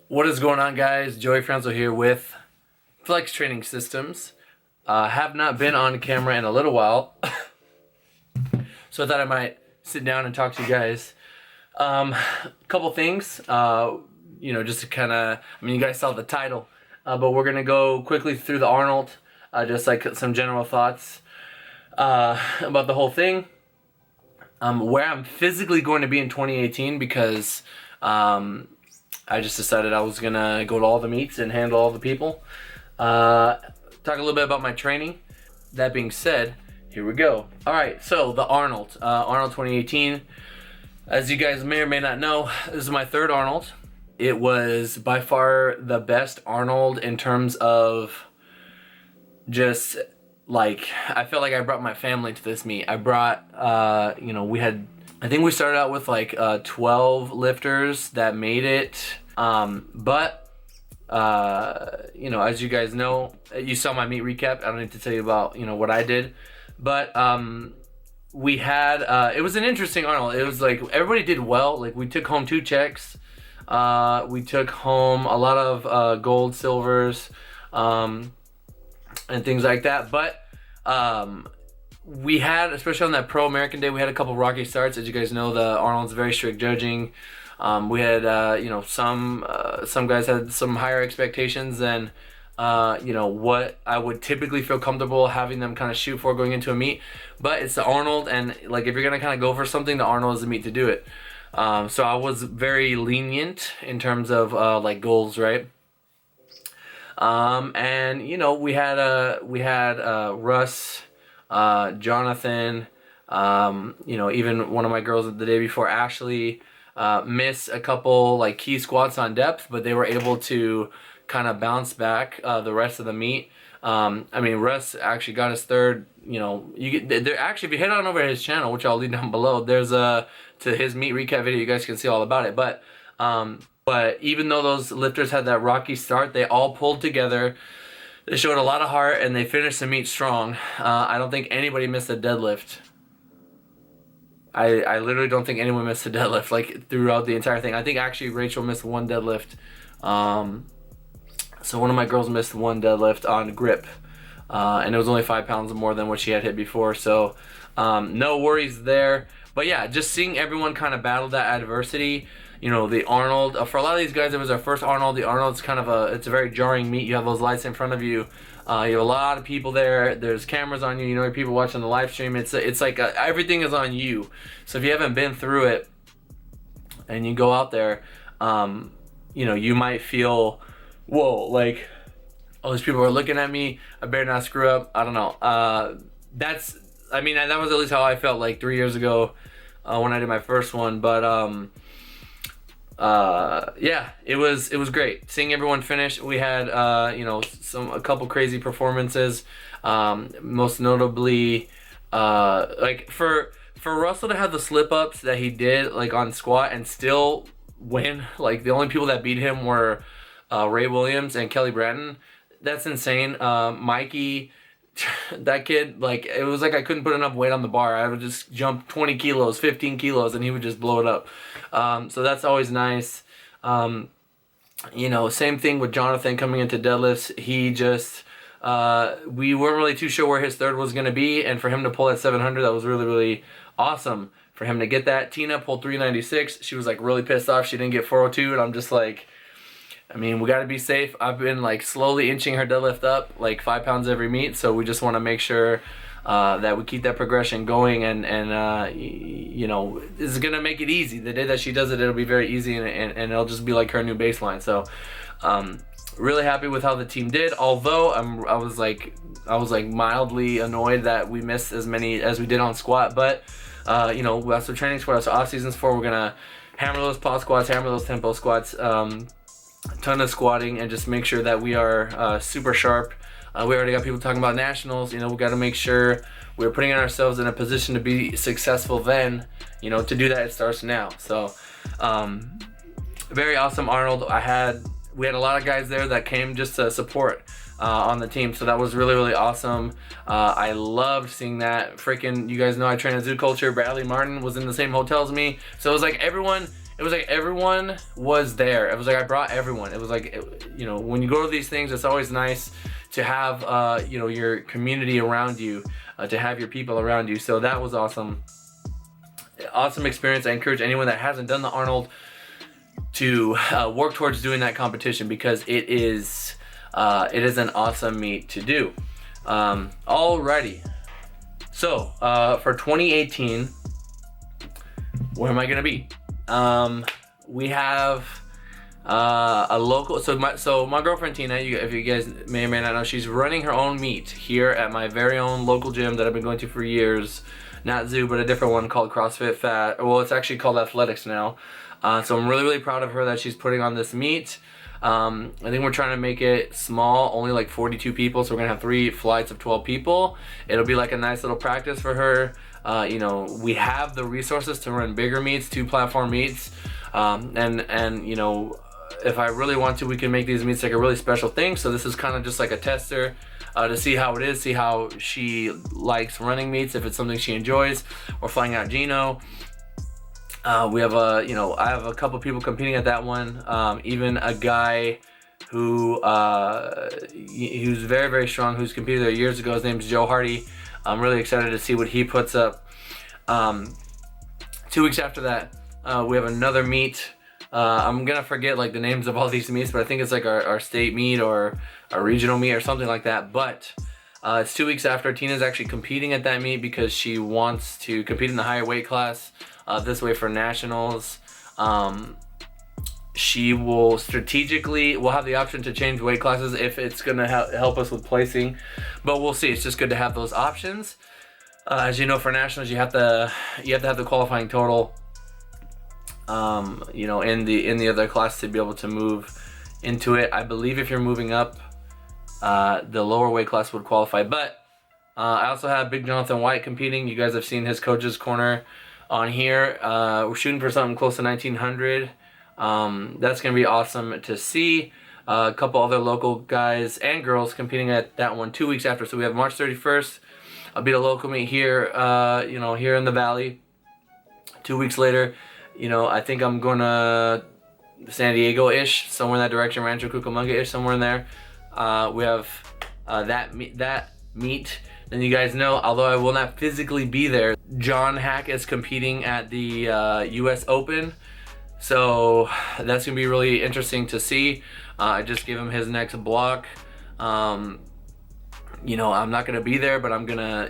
What is going on, guys? Joey Franzo here with Flex Training Systems. Have not been on camera in a little while, so I thought I might sit down and talk to you guys. Couple things, just to kind of, you guys saw the title, but we're going to go quickly through the Arnold, just like some general thoughts about the whole thing. Where I'm physically going to be in 2018 because I just decided I was gonna go to all the meets and handle all the people. Talk a little bit about my training. That being said, here we go. All right, so the Arnold 2018. As you guys may or may not know, this is my third Arnold. It was by far the best Arnold in terms of just like, I felt like I brought my family to this meet. I brought, I think we started out with like 12 lifters that made it. But as you guys know, you saw my meet recap. I don't need to tell you about, what I did. But we had, it was an interesting Arnold. It was like, everybody did well. Like, we took home 2 checks. We took home a lot of gold, silvers, and things like that. But we had, especially on that Pro American Day, we had a couple rocky starts. As you guys know, the Arnold's very strict judging. We had, some guys had some higher expectations than, what I would typically feel comfortable having them kind of shoot for going into a meet. But it's the Arnold, and like, if you're gonna kind of go for something, the Arnold is the meet to do it. So I was very lenient in terms of like goals, right? And we had Russ, Jonathan, even one of my girls the day before, Ashley, miss a couple like key squats on depth, but they were able to kind of bounce back the rest of the meet. Russ actually got his third. There actually, if you head on over to his channel, which I'll leave down below, there's to his meet recap video. You guys can see all about it. But even though those lifters had that rocky start, they all pulled together. They showed a lot of heart, and they finished the meet strong. I don't think anybody missed a deadlift. I literally don't think anyone missed a deadlift like throughout the entire thing. I think actually Rachel missed one deadlift. So one of my girls missed one deadlift on grip, and it was only 5 pounds more than what she had hit before. So no worries there. But yeah, just seeing everyone kind of battle that adversity. The Arnold, for a lot of these guys, it was their first Arnold. The Arnold's kind of it's a very jarring meet. You have those lights in front of you. You have a lot of people there. There's cameras on you. People watching the live stream. It's like everything is on you. So if you haven't been through it and you go out there, you might feel, whoa, like, all these people are looking at me. I better not screw up. I don't know. That was at least how I felt like 3 years ago when I did my first one. But yeah, it was great seeing everyone finish. We had a couple crazy performances, most notably like for Russell to have the slip ups that he did like on squat and still win. Like, the only people that beat him were Ray Williams and Kelly Bratton. That's insane. Mikey, that kid, like, it was like I couldn't put enough weight on the bar. I would just jump 20 kilos, 15 kilos, and he would just blow it up. So that's always nice. Same thing with Jonathan coming into deadlifts. He just, we weren't really too sure where his third was going to be, and for him to pull at 700, that was really, really awesome for him to get that. Tina pulled 396. She was like really pissed off she didn't get 402, and I'm just like, we got to be safe. I've been like slowly inching her deadlift up like 5 pounds every meet, so we just want to make sure that we keep that progression going, and this is gonna make it easy. The day that she does it, it'll be very easy, and it'll just be like her new baseline. So really happy with how the team did, although I was like mildly annoyed that we missed as many as we did on squat. But that's what training squat, that's what off season's for. We're gonna hammer those pause squats, hammer those tempo squats, ton of squatting, and just make sure that we are super sharp. We already got people talking about nationals. We got to make sure we're putting ourselves in a position to be successful then. To do that, it starts now. So very awesome Arnold. We had a lot of guys there that came just to support on the team, so that was really, really awesome. I loved seeing that. Freaking, you guys know I train at Zoo Culture. Bradley Martin was in the same hotel as me, so it was like everyone it was like everyone was there. It was like I brought everyone. It was like, you know, when you go to these things, it's always nice to have, you know, your community around you, to have your people around you. So that was awesome. Awesome experience. I encourage anyone that hasn't done the Arnold to work towards doing that competition, because it is an awesome meet to do. Alrighty. So for 2018, where am I gonna be? We have a local. So my girlfriend Tina, if you guys may or may not know, she's running her own meet here at my very own local gym that I've been going to for years. Not Zoo, but a different one called CrossFit Fat. Well, it's actually called Athletics now. So I'm really, really proud of her that she's putting on this meet. I think we're trying to make it small, only like 42 people. So we're gonna have 3 flights of 12 people. It'll be like a nice little practice for her. You know, we have the resources to run bigger meets, 2 platform meets. And you know, if I really want to, we can make these meets like a really special thing. So this is kind of just like a tester to see how it is, see how she likes running meets, if it's something she enjoys. We're flying out Gino. We have you know, I have a couple people competing at that one. Even a guy who's very, very strong, who's competed there years ago. His name's Joe Hardy. I'm really excited to see what he puts up. 2 weeks after that, we have another meet. I'm gonna forget like the names of all these meets, but I think it's like our state meet or a regional meet or something like that. But it's 2 weeks after. Tina's actually competing at that meet because she wants to compete in the higher weight class. This way for nationals. She will strategically, we'll have the option to change weight classes if it's gonna help us with placing, but we'll see. It's just good to have those options. As you know, for nationals, you have to have the qualifying total, you know, in the other class to be able to move into it. I believe if you're moving up, the lower weight class would qualify. But I also have Big Jonathan White competing. You guys have seen his coach's corner on here. We're shooting for something close to 1900. That's gonna be awesome to see. A couple other local guys and girls competing at that one 2 weeks after. So we have March 31st. I'll be at a local meet here, you know, here in the Valley. 2 weeks later, you know, I think I'm gonna San Diego-ish, somewhere in that direction, Rancho Cucamonga-ish, somewhere in there. We have that meet. Then you guys know, although I will not physically be there, John Hack is competing at the US Open. So that's gonna be really interesting to see. I just gave him his next block. You know, I'm not gonna be there, but I'm gonna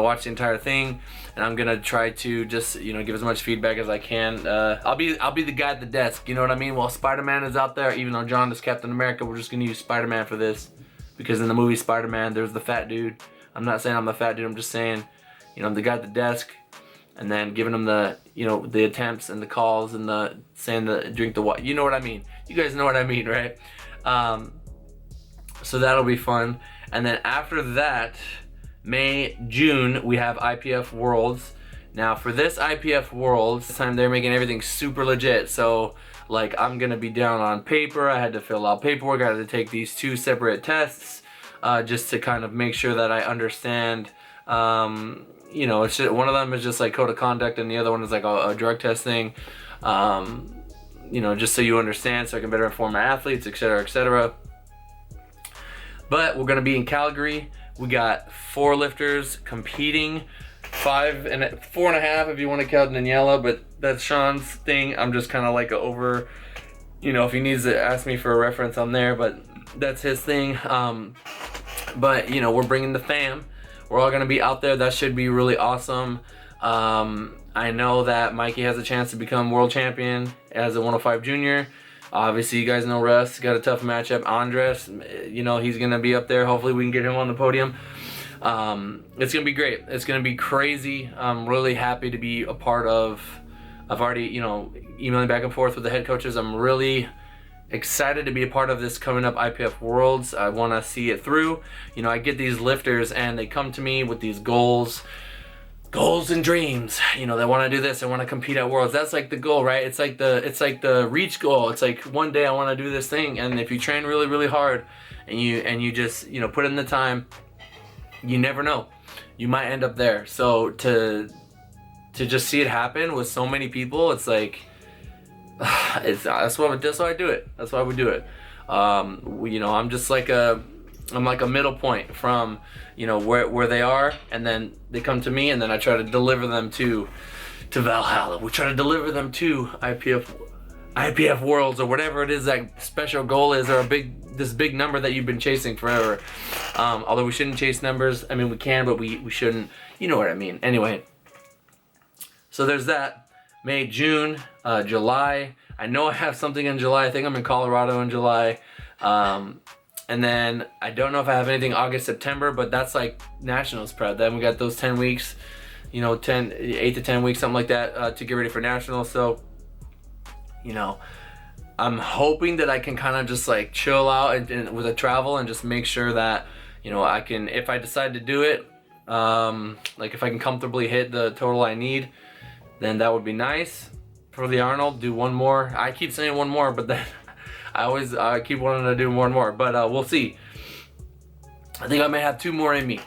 watch the entire thing, and I'm gonna try to just, you know, give as much feedback as I can. I'll be the guy at the desk. You know what I mean? While Spider-Man is out there, even though John is Captain America, we're just gonna use Spider-Man for this, because in the movie Spider-Man, there's the fat dude. I'm not saying I'm the fat dude. I'm just saying, you know, I'm the guy at the desk, and then giving them the, you know, the attempts and the calls and the saying the drink the water. You know what I mean? You guys know what I mean, right? So that'll be fun. And then after that, May, June, we have IPF Worlds. Now for this IPF Worlds, this time they're making everything super legit. So like, I'm gonna be down on paper. I had to fill out paperwork. I had to take these 2 separate tests just to kind of make sure that I understand. You know, it's just, one of them is just like code of conduct, and the other one is like a drug test thing. You know, just so you understand, so I can better inform my athletes, etc., etc. But we're gonna be in Calgary. We got 4 lifters competing, 4 and a half if you want to count Daniela, but that's Sean's thing. I'm just kind of like over, you know, if he needs to ask me for a reference, I'm there, but that's his thing. But you know, we're bringing the fam. We're all gonna be out there. That should be really awesome. I know that Mikey has a chance to become world champion as a 105 junior. Obviously, you guys know Russ got a tough matchup. Andres, you know, he's gonna be up there. Hopefully, we can get him on the podium. It's gonna be great. It's gonna be crazy. I'm really happy to be a part of. I've already, you know, emailing back and forth with the head coaches. I'm really excited to be a part of this coming up IPF Worlds. I want to see it through. You know, I get these lifters and they come to me with these goals and dreams. You know, they want to do this. They want to compete at Worlds. That's like the goal, right? It's like the reach goal. It's like, one day I want to do this thing. And if you train really, really hard and you just, you know, put in the time, you never know. You might end up there. So to just see it happen with so many people, it's like, That's why I do it. That's why we do it. You know, I'm just like I'm like a middle point from, you know, where they are, and then they come to me, and then I try to deliver them to Valhalla. We try to deliver them to IPF Worlds, or whatever it is that special goal is, or this big number that you've been chasing forever. Although we shouldn't chase numbers. I mean, we can, but we shouldn't. You know what I mean. Anyway, so there's that. May, June, July. I know I have something in July. I think I'm in Colorado in July. And then I don't know if I have anything August, September, but that's like nationals prep. Then we got those 10 weeks, you know, 8 to 10 weeks, something like that, to get ready for nationals. So, you know, I'm hoping that I can kind of just like chill out and with the travel, and just make sure that, you know, I can, if I decide to do it, like if I can comfortably hit the total I need, then that would be nice. For the Arnold, do one more. I keep saying one more, but then I keep wanting to do more and more, but we'll see. I think I may have two more in me,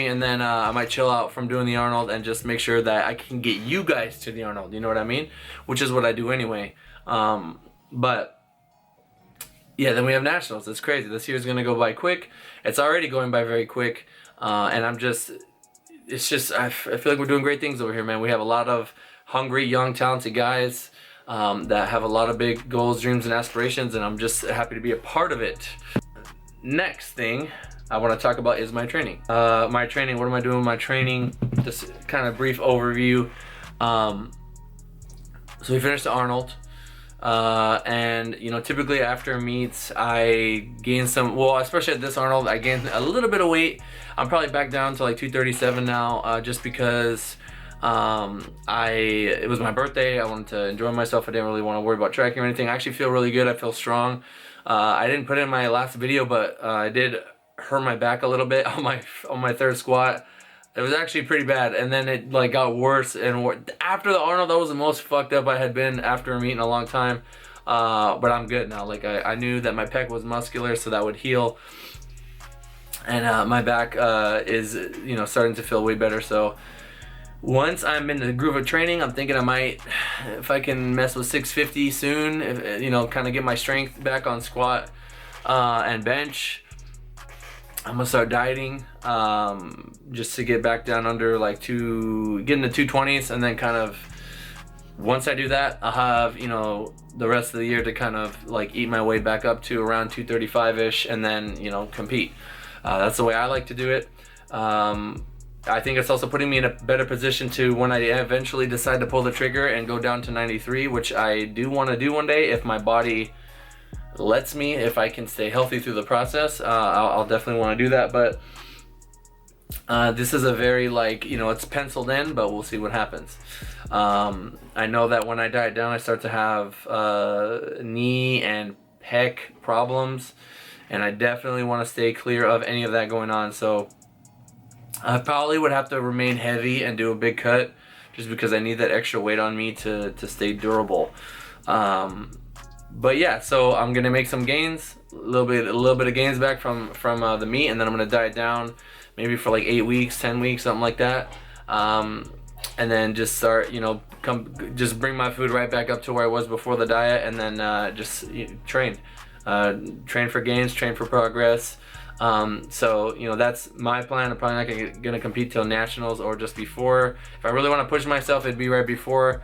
and then I might chill out from doing the Arnold and just make sure that I can get you guys to the Arnold, you know what I mean? Which is what I do anyway. But yeah, then we have nationals. It's crazy. This year's gonna go by quick. It's already going by very quick, and I feel like we're doing great things over here, man. We have a lot of hungry, young, talented guys that have a lot of big goals, dreams, and aspirations, and I'm just happy to be a part of it. Next thing I want to talk about is my training. My training, what am I doing with my training? Just kind of brief overview. So we finished the Arnold, and you know, typically after meets I gain some, well, especially at this Arnold, I gained a little bit of weight. I'm probably back down to like 237 now, just because it was my birthday. I wanted to enjoy myself. I didn't really want to worry about tracking or anything. I actually feel really good. I feel strong. I didn't put it in my last video, but I did hurt my back a little bit on my third squat. It was actually pretty bad, and then it like got worse and worse. After the Arnold, that was the most fucked up I had been after a meet in a long time. But I'm good now. Like I knew that my pec was muscular, so that would heal. And my back is, you know, starting to feel way better. So once I'm in the groove of training, I'm thinking I might, if I can mess with 650 soon, you know, kind of get my strength back on squat and bench. I'm gonna start dieting, just to get back down under like get into 220s, and then kind of, once I do that, I'll have, you know, the rest of the year to kind of like eat my way back up to around 235-ish, and then, you know, compete. That's the way I like to do it. I think it's also putting me in a better position to, when I eventually decide to pull the trigger and go down to 93, which I do want to do one day if my body lets me, if I can stay healthy through the process. I'll definitely want to do that, but this is a very, like, you know, it's penciled in, but we'll see what happens. I know that when I diet down, I start to have knee and pec problems, and I definitely want to stay clear of any of that going on. So I probably would have to remain heavy and do a big cut, just because I need that extra weight on me to stay durable. But yeah, so I'm gonna make some gains, a little bit of gains back from the meet, and then I'm gonna diet down maybe for like 8 weeks, 10 weeks, something like that. And then just start, you know, just bring my food right back up to where I was before the diet, and then just train for gains, train for progress. So, you know, that's my plan. I'm probably not gonna compete till nationals or just before. If I really want to push myself, it'd be right before.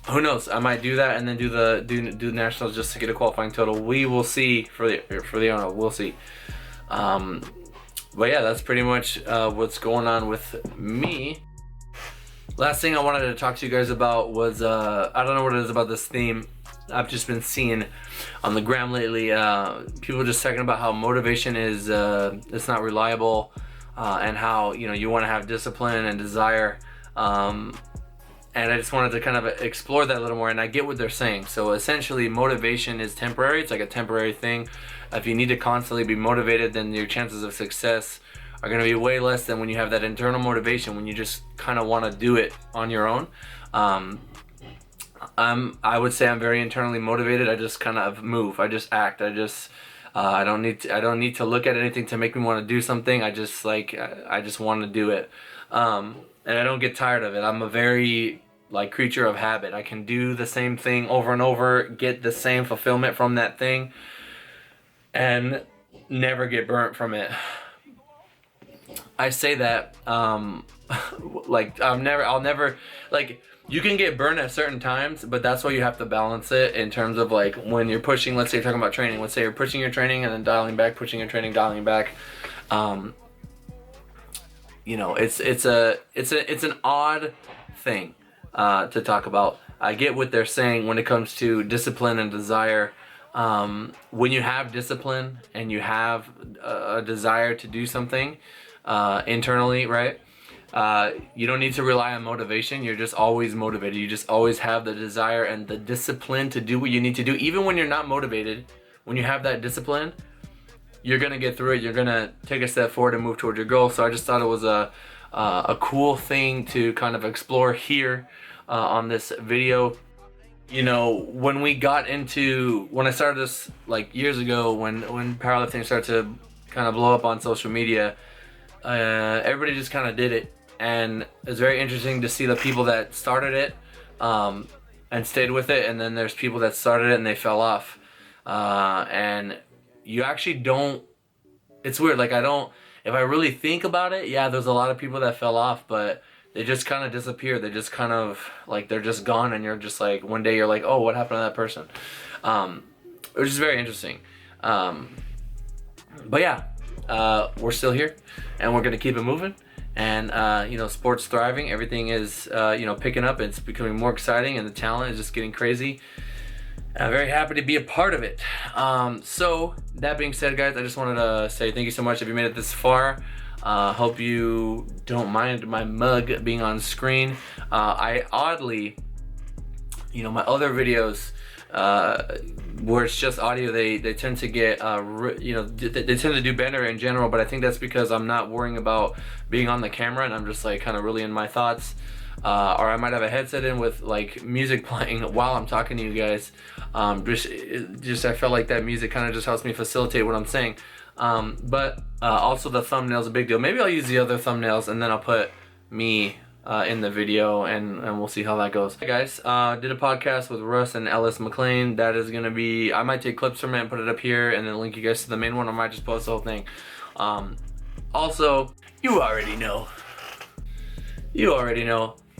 Who knows? I might do that and then do the nationals just to get a qualifying total. We will see for the Arnold. We'll see. But yeah, that's pretty much what's going on with me. Last thing I wanted to talk to you guys about was I don't know what it is about this theme. I've just been seeing on the gram lately, people just talking about how motivation is it's not reliable, and how, you know, you want to have discipline and desire, and I just wanted to kind of explore that a little more, and I get what they're saying. So essentially, motivation is temporary. It's like a temporary thing. If you need to constantly be motivated, then your chances of success are going to be way less than when you have that internal motivation, when you just kind of want to do it on your own. I would say I'm very internally motivated. I just kind of move. I just act. I don't need to look at anything to make me want to do something. I just want to do it. And I don't get tired of it. I'm a very like creature of habit. I can do the same thing over and over, get the same fulfillment from that thing, and never get burnt from it. I say that like I'll never like, you can get burned at certain times, but that's why you have to balance it in terms of like when you're pushing. Let's say you're talking about training. Let's say you're pushing your training and then dialing back, pushing your training, dialing back. You know, it's an odd thing to talk about. I get what they're saying when it comes to discipline and desire. When you have discipline and you have a desire to do something internally, right? You don't need to rely on motivation. You're just always motivated. You just always have the desire and the discipline to do what you need to do. Even when you're not motivated, when you have that discipline, you're gonna get through it. You're gonna take a step forward and move towards your goal. So I just thought it was a cool thing to kind of explore here on this video. You know, when I started this like years ago, when powerlifting started to kind of blow up on social media, everybody just kind of did it, and it's very interesting to see the people that started it and stayed with it, and then there's people that started it and they fell off, and you actually don't, it's weird, like if I really think about it, yeah, there's a lot of people that fell off, but they just kind of disappear. They just kind of like, they're just gone, and you're just like, one day you're like, oh, what happened to that person? Which is very interesting. But yeah, we're still here, and we're gonna keep it moving. And you know, sports thriving. Everything is you know, picking up. It's becoming more exciting, and the talent is just getting crazy. I'm very happy to be a part of it. So that being said, guys, I just wanted to say thank you so much if you made it this far. Hope you don't mind my mug being on screen. I oddly, you know, my other videos where it's just audio, they tend to get, you know, they tend to do better in general, but I think that's because I'm not worrying about being on the camera, and I'm just like kind of really in my thoughts. Or I might have a headset in with like music playing while I'm talking to you guys. Just I felt like that music kind of just helps me facilitate what I'm saying. But also the thumbnail's a big deal. Maybe I'll use the other thumbnails and then I'll put me in the video, and we'll see how that goes. Hey guys, did a podcast with Russ and Ellis McLean. That is gonna be, I might take clips from it and put it up here and then link you guys to the main one. I might just post the whole thing. Also, you already know,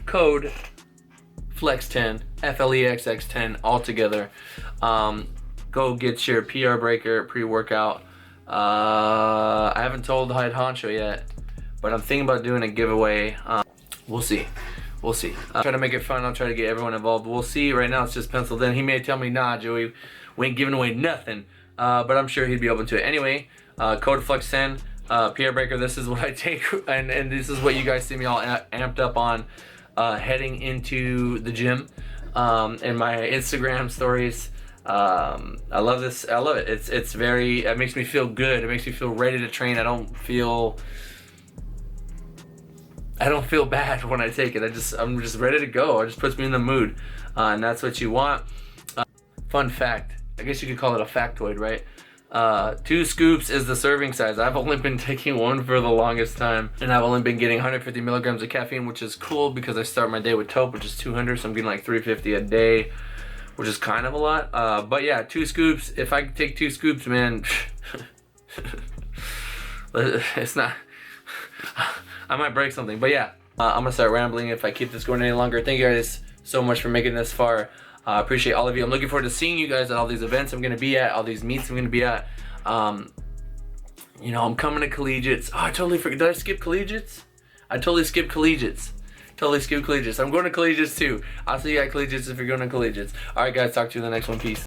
code FLEX10, FLEXX10, all together. Go get your PR Breaker pre-workout. I haven't told the Head Honcho yet, but I'm thinking about doing a giveaway. We'll see. I'll try to make it fun. I'll try to get everyone involved. We'll see. Right now it's just penciled in. He may tell me, nah, Joey, we ain't giving away nothing. But I'm sure he'd be open to it. Anyway, code FLEX10, PR Breaker. This is what I take, and this is what you guys see me all amped up on heading into the gym. In my Instagram stories. I love this. I love it. It's very, it makes me feel good. It makes me feel ready to train. I don't feel bad when I take it. I'm just ready to go. It just puts me in the mood. And that's what you want. Fun fact. I guess you could call it a factoid, right? 2 scoops is the serving size. I've only been taking 1 for the longest time, and I've only been getting 150 milligrams of caffeine, which is cool because I start my day with taupe, which is 200, so I'm getting like 350 a day, which is kind of a lot. But yeah, 2 scoops. If I take 2 scoops, man, it's not, I might break something. But yeah, I'm gonna start rambling if I keep this going any longer. Thank you guys so much for making this far. I appreciate all of you. I'm looking forward to seeing you guys at all these events I'm gonna be at, all these meets I'm gonna be at. You know, I'm coming to collegiates. Oh, I totally forgot. Did I skip collegiates? I totally skipped collegiates. I'm going to collegiates too. I'll see you at collegiates if you're going to collegiates. All right, guys. Talk to you in the next one. Peace.